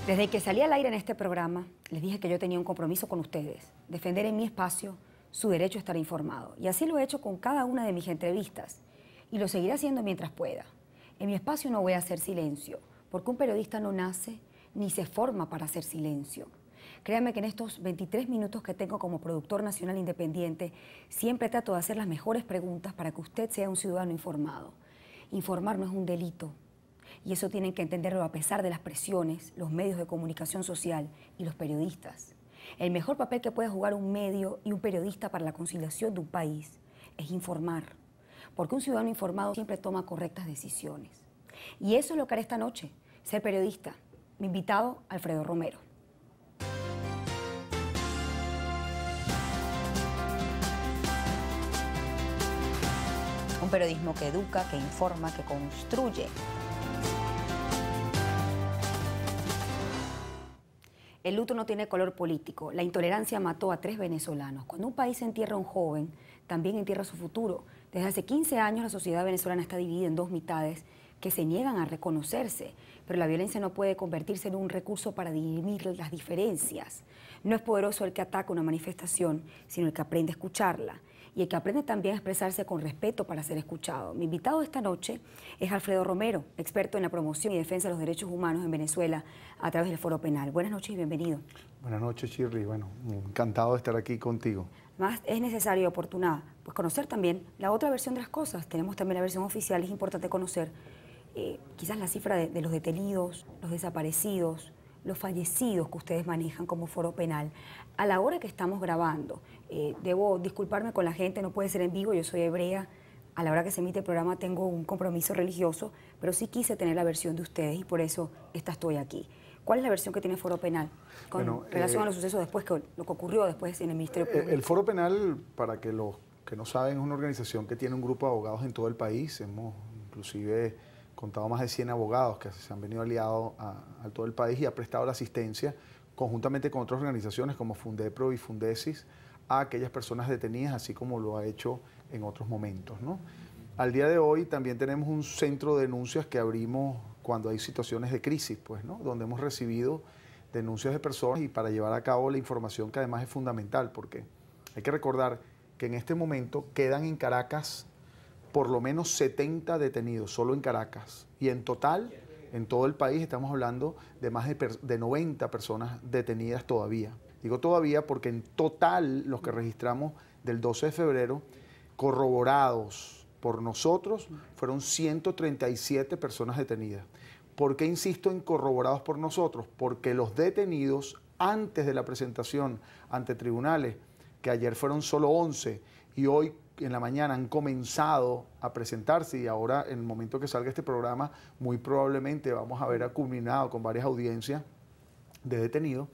Desde que salí al aire en este programa, les dije que yo tenía un compromiso con ustedes, defender en mi espacio su derecho a estar informado. Y así lo he hecho con cada una de mis entrevistas y lo seguiré haciendo mientras pueda. En mi espacio no voy a hacer silencio, porque un periodista no nace ni se forma para hacer silencio. Créanme que en estos 23 minutos que tengo como productor nacional independiente, siempre trato de hacer las mejores preguntas para que usted sea un ciudadano informado. Informar no es un delito. Y eso tienen que entenderlo a pesar de las presiones, los medios de comunicación social y los periodistas. El mejor papel que puede jugar un medio y un periodista para la conciliación de un país es informar. Porque un ciudadano informado siempre toma correctas decisiones. Y eso es lo que haré esta noche, ser periodista. Mi invitado, Alfredo Romero. Un periodismo que educa, que informa, que construye. El luto no tiene color político. La intolerancia mató a 3 venezolanos. Cuando un país entierra a un joven, también entierra su futuro. Desde hace 15 años la sociedad venezolana está dividida en dos mitades que se niegan a reconocerse. Pero la violencia no puede convertirse en un recurso para dirimir las diferencias. No es poderoso el que ataca una manifestación, sino el que aprende a escucharla. Y el que aprende también a expresarse con respeto para ser escuchado. Mi invitado esta noche es Alfredo Romero, experto en la promoción y defensa de los derechos humanos en Venezuela a través del Foro Penal. Buenas noches y bienvenido. Buenas noches, Shirley. Bueno, encantado de estar aquí contigo. Además, es necesario y oportuna pues, conocer también la otra versión de las cosas. Tenemos también la versión oficial, es importante conocer quizás la cifra de los detenidos, los desaparecidos, los fallecidos que ustedes manejan como Foro Penal. A la hora que estamos grabando, debo disculparme con la gente, no puede ser en vivo, yo soy hebrea, a la hora que se emite el programa tengo un compromiso religioso, pero sí quise tener la versión de ustedes y por eso estoy aquí. ¿Cuál es la versión que tiene Foro Penal con relación a los sucesos después, lo que ocurrió después en el Ministerio Público? El Foro Penal, para que los que no saben, es una organización que tiene un grupo de abogados en todo el país. Hemos inclusive contado más de 100 abogados que se han venido aliados a todo el país y ha prestado la asistencia conjuntamente con otras organizaciones como Fundepro y Fundesis a aquellas personas detenidas, así como lo ha hecho en otros momentos, ¿no? Al día de hoy también tenemos un centro de denuncias que abrimos cuando hay situaciones de crisis, pues, ¿no? Donde hemos recibido denuncias de personas y para llevar a cabo la información que además es fundamental, porque hay que recordar que en este momento quedan en Caracas por lo menos 70 detenidos, solo en Caracas. Y en total, en todo el país, estamos hablando de más de 90 personas detenidas todavía. Digo todavía porque en total, los que registramos del 12 de febrero, corroborados por nosotros, fueron 137 personas detenidas. ¿Por qué insisto en corroborados por nosotros? Porque los detenidos, antes de la presentación ante tribunales, que ayer fueron solo 11 y hoy en la mañana han comenzado a presentarse y ahora en el momento que salga este programa muy probablemente vamos a ver culminado con varias audiencias de detenidos.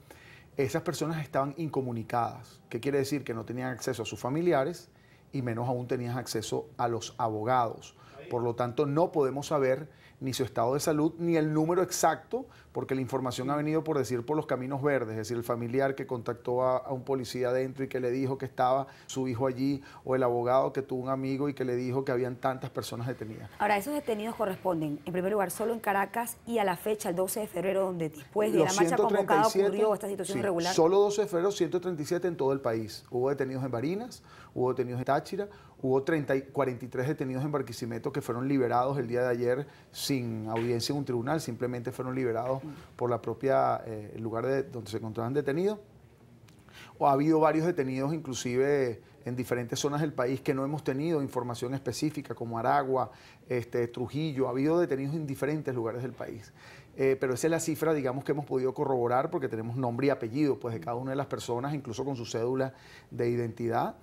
Esas personas estaban incomunicadas. ¿Qué quiere decir? Que no tenían acceso a sus familiares y menos aún tenían acceso a los abogados. Por lo tanto, no podemos saber ni su estado de salud, ni el número exacto, porque la información ha venido por decir por los caminos verdes, es decir, el familiar que contactó a un policía adentro y que le dijo que estaba su hijo allí, o el abogado que tuvo un amigo y que le dijo que habían tantas personas detenidas. Ahora, esos detenidos corresponden, en primer lugar, solo en Caracas y a la fecha, el 12 de febrero, donde después de la marcha convocada ocurrió esta situación irregular. Solo 12 de febrero, 137 en todo el país. Hubo detenidos en Barinas, hubo detenidos en Táchira, hubo 43 detenidos en Barquisimeto que fueron liberados el día de ayer sin audiencia en un tribunal, simplemente fueron liberados por la propia el lugar donde se encontraban detenidos. O ha habido varios detenidos inclusive en diferentes zonas del país que no hemos tenido información específica, como Aragua, Trujillo. Ha habido detenidos en diferentes lugares del país. Pero esa es la cifra, digamos, que hemos podido corroborar porque tenemos nombre y apellido pues, de cada una de las personas, incluso con su cédula de identidad.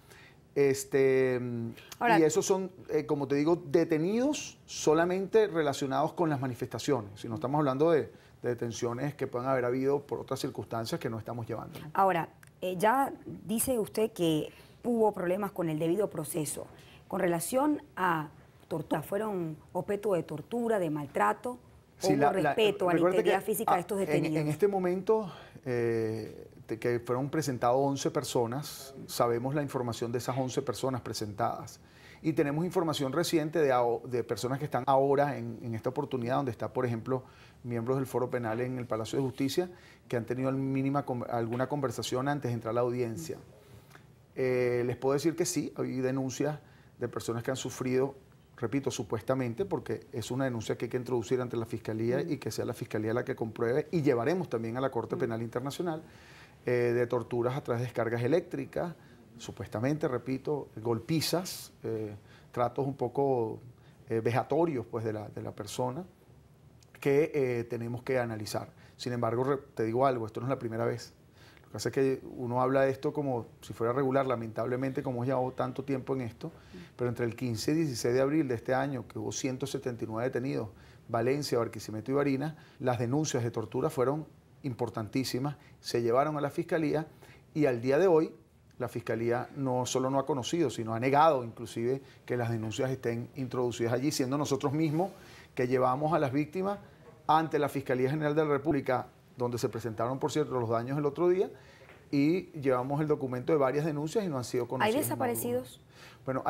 Ahora, y esos son, como te digo, detenidos solamente relacionados con las manifestaciones. Si no estamos hablando de detenciones que puedan haber habido por otras circunstancias que no estamos llevando, ¿no? Ahora, ya dice usted que hubo problemas con el debido proceso. Con relación a tortura, ¿fueron objeto de tortura, de maltrato? Sí, ¿hubo respeto a la integridad física de estos detenidos? En este momento que fueron presentados 11 personas, sabemos la información de esas 11 personas presentadas. Y tenemos información reciente de personas que están ahora en esta oportunidad, donde está, por ejemplo, miembros del Foro Penal en el Palacio de Justicia, que han tenido alguna conversación antes de entrar a la audiencia. Les puedo decir que sí, hay denuncias de personas que han sufrido, repito, supuestamente, porque es una denuncia que hay que introducir ante la Fiscalía y que sea la Fiscalía la que compruebe, y llevaremos también a la Corte Penal Internacional, de torturas a través de descargas eléctricas, supuestamente, repito, golpizas, tratos un poco vejatorios pues, de la persona que tenemos que analizar. Sin embargo, te digo algo, esto no es la primera vez. Lo que pasa es que uno habla de esto como si fuera regular, lamentablemente, como hemos llevado tanto tiempo en esto, pero entre el 15 y 16 de abril de este año, que hubo 179 detenidos, Valencia, Barquisimeto y Barinas, las denuncias de tortura fueron importantísimas, se llevaron a la Fiscalía y al día de hoy la Fiscalía no solo no ha conocido, sino ha negado inclusive que las denuncias estén introducidas allí, siendo nosotros mismos que llevamos a las víctimas ante la Fiscalía General de la República, donde se presentaron, por cierto, los daños el otro día, y llevamos el documento de varias denuncias y no han sido conocidos. ¿Hay desaparecidos? Bueno,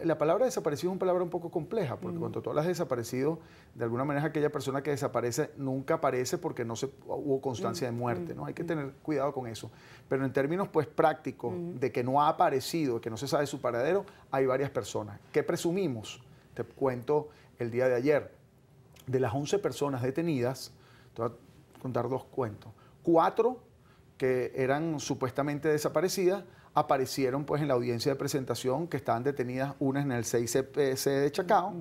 la palabra desaparecido es una palabra un poco compleja, porque cuando tú hablas de desaparecido, de alguna manera aquella persona que desaparece nunca aparece porque no hubo constancia de muerte, ¿no? Hay que tener cuidado con eso. Pero en términos pues prácticos, de que no ha aparecido, que no se sabe su paradero, hay varias personas. ¿Qué presumimos? Te cuento el día de ayer. De las 11 personas detenidas, te voy a contar 2 cuentos. 4 que eran supuestamente desaparecidas, aparecieron pues en la audiencia de presentación, que estaban detenidas, unas en el 6CPC de Chacao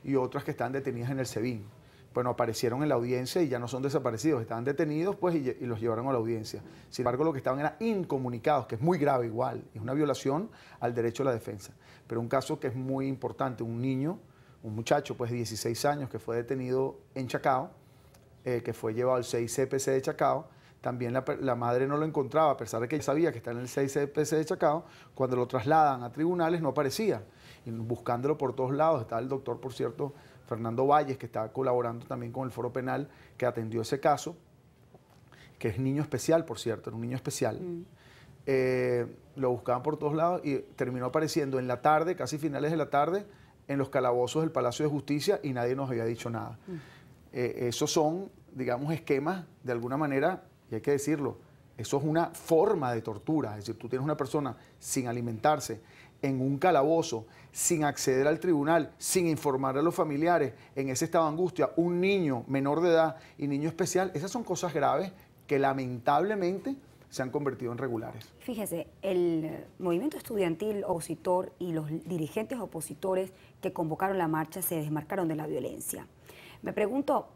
y otras que están detenidas en el SEBIN. Bueno, aparecieron en la audiencia y ya no son desaparecidos, estaban detenidos pues y los llevaron a la audiencia. Sin embargo, lo que estaban eran incomunicados, que es muy grave igual, es una violación al derecho a la defensa. Pero un caso que es muy importante, un niño, un muchacho pues de 16 años que fue detenido en Chacao, que fue llevado al 6CPC de Chacao. También la madre no lo encontraba, a pesar de que ella sabía que está en el 6CPC de Chacao. Cuando lo trasladan a tribunales no aparecía. Y buscándolo por todos lados, estaba el doctor, por cierto, Fernando Valles, que está colaborando también con el Foro Penal, que atendió ese caso, que es niño especial, por cierto, era un niño especial. Lo buscaban por todos lados y terminó apareciendo en la tarde, casi finales de la tarde, en los calabozos del Palacio de Justicia y nadie nos había dicho nada. Esos son, digamos, esquemas, de alguna manera, y hay que decirlo, eso es una forma de tortura. Es decir, tú tienes una persona sin alimentarse, en un calabozo, sin acceder al tribunal, sin informar a los familiares, en ese estado de angustia, un niño menor de edad y niño especial. Esas son cosas graves que lamentablemente se han convertido en regulares. Fíjese, el movimiento estudiantil opositor y los dirigentes opositores que convocaron la marcha se desmarcaron de la violencia. Me pregunto,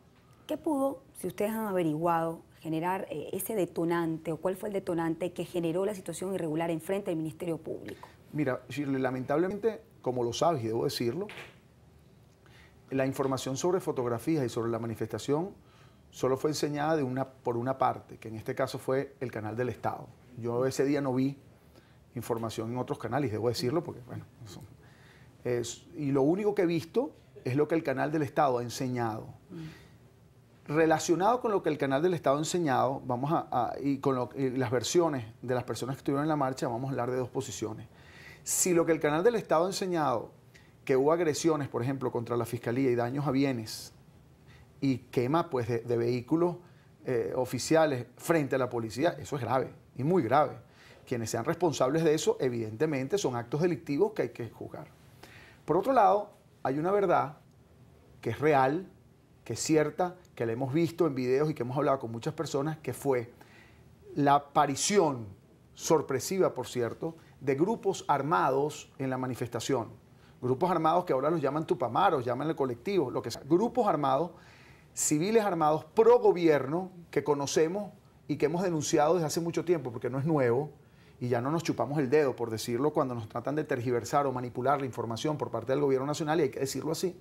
¿qué pudo, si ustedes han averiguado, generar ese detonante o cuál fue el detonante que generó la situación irregular en frente del Ministerio Público? Mira, Shirley, lamentablemente, como lo sabes y debo decirlo, la información sobre fotografías y sobre la manifestación solo fue enseñada por una parte, que en este caso fue el canal del Estado. Yo ese día no vi información en otros canales, debo decirlo, porque bueno, y lo único que he visto es lo que el canal del Estado ha enseñado. Relacionado con lo que el canal del Estado ha enseñado, y con las versiones de las personas que estuvieron en la marcha, vamos a hablar de 2 posiciones. Si lo que el canal del Estado ha enseñado, que hubo agresiones, por ejemplo, contra la Fiscalía y daños a bienes, y quema pues, de vehículos oficiales frente a la policía, eso es grave y muy grave. Quienes sean responsables de eso, evidentemente, son actos delictivos que hay que juzgar. Por otro lado, hay una verdad que es real, que es cierta, que la hemos visto en videos y que hemos hablado con muchas personas, que fue la aparición sorpresiva, por cierto, de grupos armados en la manifestación. Grupos armados que ahora los llaman tupamaros, llaman el colectivo, lo que sea. Grupos armados, civiles armados pro gobierno, que conocemos y que hemos denunciado desde hace mucho tiempo, porque no es nuevo, y ya no nos chupamos el dedo, por decirlo, cuando nos tratan de tergiversar o manipular la información por parte del gobierno nacional, y hay que decirlo así.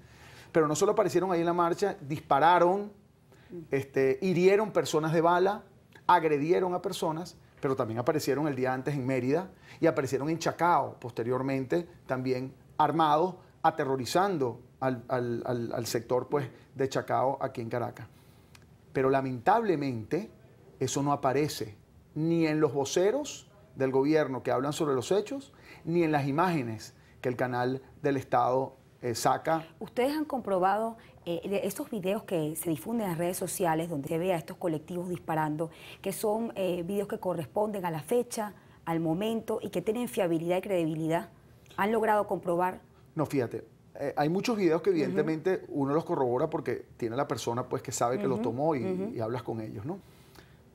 Pero no solo aparecieron ahí en la marcha, dispararon, hirieron personas de bala, agredieron a personas, pero también aparecieron el día antes en Mérida y aparecieron en Chacao, posteriormente también armados, aterrorizando al sector pues, de Chacao aquí en Caracas. Pero lamentablemente eso no aparece ni en los voceros del gobierno que hablan sobre los hechos, ni en las imágenes que el canal del Estado saca. ¿Ustedes han comprobado de esos videos que se difunden en las redes sociales donde se ve a estos colectivos disparando, que son videos que corresponden a la fecha, al momento y que tienen fiabilidad y credibilidad? ¿Han logrado comprobar? No, fíjate, hay muchos videos que evidentemente uno los corrobora porque tiene la persona pues que sabe que lo tomó y hablas con ellos, ¿no?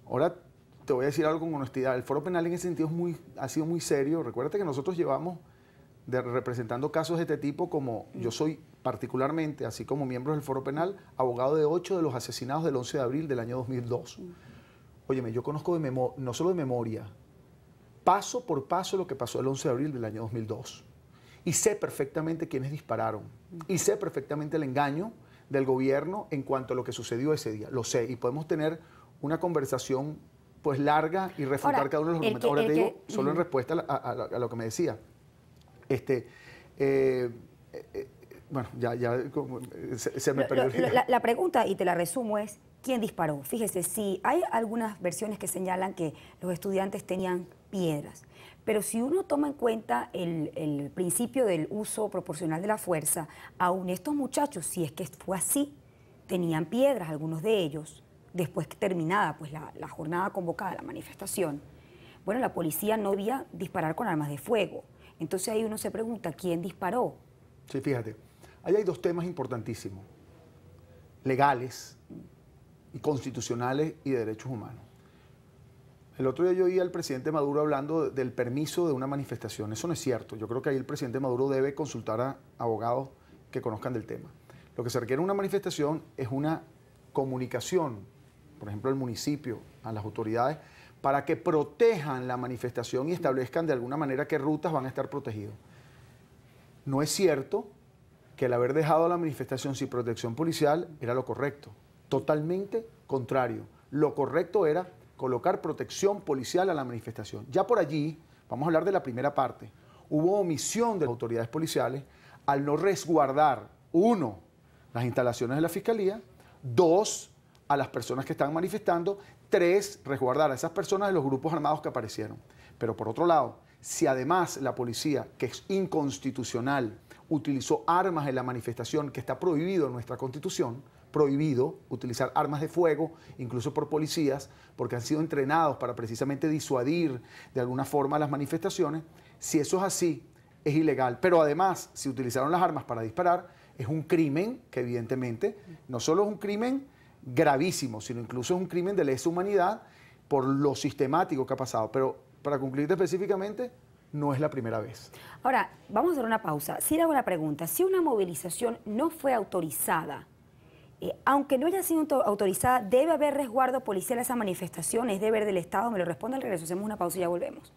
Ahora te voy a decir algo con honestidad. El Foro Penal en ese sentido ha sido muy serio. Recuérdate que nosotros llevamos representando casos de este tipo, como yo soy particularmente, así como miembros del Foro Penal, abogado de 8 de los asesinados del 11 de abril del año 2002. Óyeme, yo conozco no solo de memoria, paso por paso lo que pasó el 11 de abril del año 2002. Y sé perfectamente quiénes dispararon. Y sé perfectamente el engaño del gobierno en cuanto a lo que sucedió ese día. Lo sé. Y podemos tener una conversación pues larga y refutar ahora, cada uno de los argumentos. Ahora te digo, solo en respuesta a lo que me decía. Bueno, se me perdió. La pregunta, y te la resumo, es ¿quién disparó? Fíjese, sí, hay algunas versiones que señalan que los estudiantes tenían piedras, pero si uno toma en cuenta el principio del uso proporcional de la fuerza, aún estos muchachos, si es que fue así, tenían piedras, algunos de ellos, después que terminada pues, la jornada convocada, la manifestación. Bueno, la policía no debía disparar con armas de fuego. Entonces ahí uno se pregunta, ¿quién disparó? Sí, fíjate, ahí hay dos temas importantísimos, legales y constitucionales y de derechos humanos. El otro día yo oí al presidente Maduro hablando del permiso de una manifestación. Eso no es cierto. Yo creo que ahí el presidente Maduro debe consultar a abogados que conozcan del tema. Lo que se requiere en una manifestación es una comunicación, por ejemplo, al municipio, a las autoridades, para que protejan la manifestación y establezcan de alguna manera qué rutas van a estar protegidas. No es cierto que el haber dejado la manifestación sin protección policial era lo correcto. Totalmente contrario. Lo correcto era colocar protección policial a la manifestación. Ya por allí, vamos a hablar de la primera parte, hubo omisión de las autoridades policiales al no resguardar, 1, las instalaciones de la Fiscalía, 2, a las personas que estaban manifestando, 3, resguardar a esas personas de los grupos armados que aparecieron. Pero por otro lado, si además la policía, que es inconstitucional, utilizó armas en la manifestación, que está prohibido en nuestra Constitución, prohibido utilizar armas de fuego, incluso por policías, porque han sido entrenados para precisamente disuadir de alguna forma las manifestaciones. Si eso es así, es ilegal. Pero además, si utilizaron las armas para disparar, es un crimen que evidentemente no solo es un crimen gravísimo, sino incluso es un crimen de lesa humanidad por lo sistemático que ha pasado. Pero para concluirte específicamente, no es la primera vez. Ahora, vamos a hacer una pausa. Si le hago la pregunta, si una movilización no fue autorizada, aunque no haya sido autorizada, ¿debe haber resguardo policial a esa manifestación? ¿Es deber del Estado? Me lo responde al regreso. Hacemos una pausa y ya volvemos.